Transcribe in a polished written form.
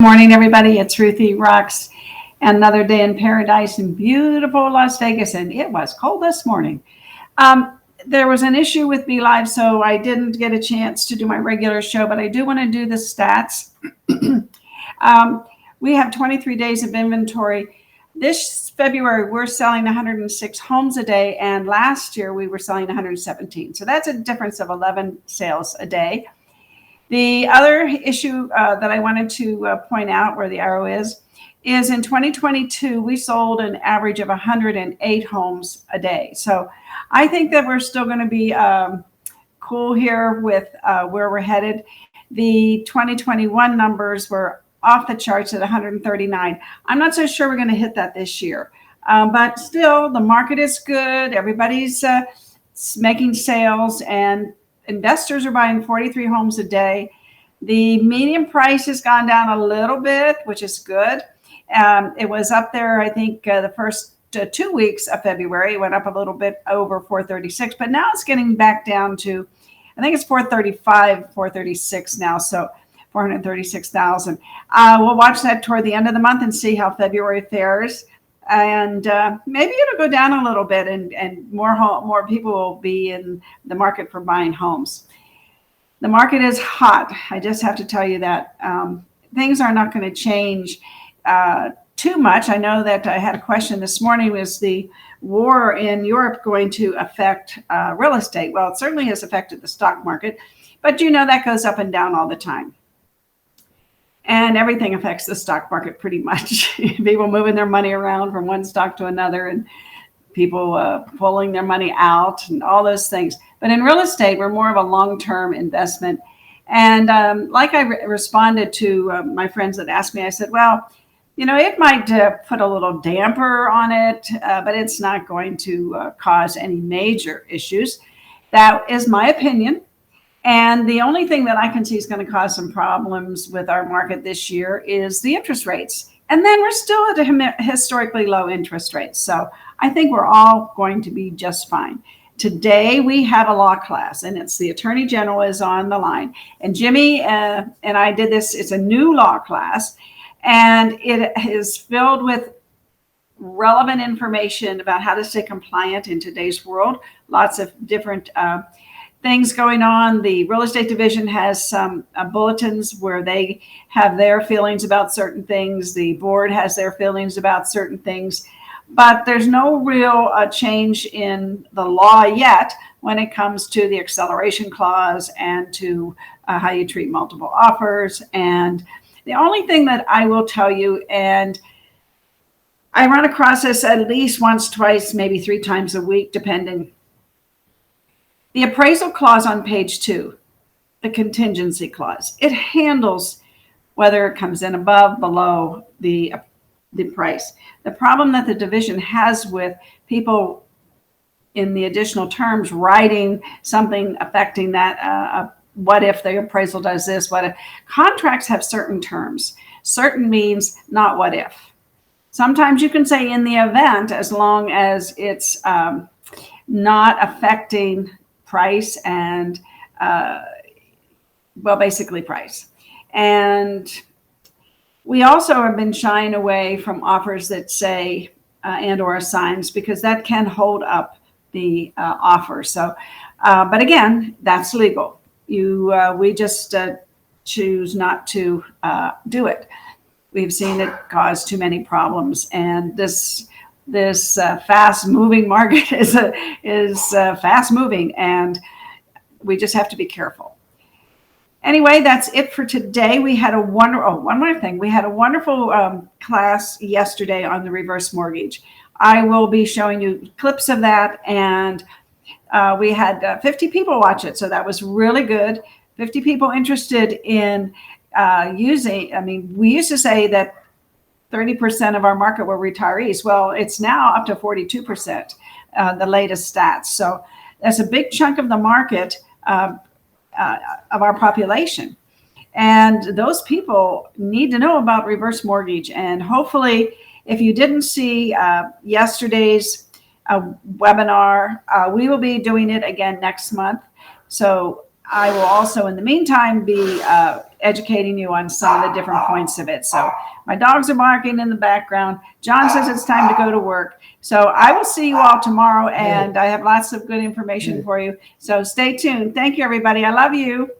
Morning, everybody. It's Ruthie Rocks. Another day in paradise in beautiful Las Vegas, and it was cold this morning. There was an issue with Be Live, so I didn't get a chance to do my regular show, but I do want to do the stats. We have 23 days of inventory. This February, we're selling 106 homes a day, and last year we were selling 117. So that's a difference of 11 sales a day. The other issue that I wanted to point out where the arrow is in 2022, we sold an average of 108 homes a day. So I think that we're still going to be cool here with where we're headed. The 2021 numbers were off the charts at 139. I'm not so sure we're going to hit that this year. But still, the market is good. Everybody's making sales, and investors are buying 43 homes a day. The median price has gone down a little bit, which is good. It was up there, I think, the first 2 weeks of February. It went up a little bit over 436, but now it's getting back down to, I think it's 435, 436 now, so 436,000. We'll watch that toward the end of the month and see how February fares. And maybe it'll go down a little bit, and more people will be in the market for buying homes. The market is hot. I just have to tell you that things are not going to change too much. I know that I had a question this morning: was the war in Europe going to affect real estate? Well, it certainly has affected the stock market, but you know that goes up and down all the time. And everything affects the stock market pretty much. People moving their money around from one stock to another, and people pulling their money out, and all those things. But in real estate, we're more of a long-term investment. And like I responded to my friends that asked me, I said, well, you know, it might put a little damper on it, but it's not going to cause any major issues. That is my opinion. And the only thing that I can see is going to cause some problems with our market this year is the interest rates. And then we're still at a historically low interest rates. So I think we're all going to be just fine. Today we have a law class, and it's the Attorney General is on the line. And Jimmy and I did this. It's a new law class, and it is filled with relevant information about how to stay compliant in today's world. Lots of different things going on. The real estate division has some bulletins where they have their feelings about certain things. The board has their feelings about certain things, but there's no real change in the law yet when it comes to the acceleration clause and to how you treat multiple offers. And the only thing that I will tell you, and I run across this at least once, twice, maybe 3 times a week, depending. The appraisal clause on page 2, the contingency clause, it handles whether it comes in above, below the price. The problem that the division has with people in the additional terms writing something affecting that, what if the appraisal does this, what if, contracts have certain terms. Certain means not what if. Sometimes you can say in the event, as long as it's not affecting price and basically price. And we also have been shying away from offers that say and or assigns, because that can hold up the offer. So but again, that's legal. We just choose not to do it. We've seen it cause too many problems, and this fast moving market is fast moving, and we just have to be careful. Anyway, that's it for today. We had one more thing. We had a wonderful class yesterday on the reverse mortgage. I will be showing you clips of that, and we had 50 people watch it, so that was really good. 50 people interested in using. I mean, we used to say that 30% of our market were retirees. Well, it's now up to 42%, the latest stats. So that's a big chunk of the market of our population. And those people need to know about reverse mortgage. And hopefully, if you didn't see yesterday's webinar, we will be doing it again next month. So I will also, in the meantime, be educating you on some of the different points of it. So my dogs are barking in the background. John says it's time to go to work. So I will see you all tomorrow, and I have lots of good information for you. So stay tuned. Thank you, everybody. I love you.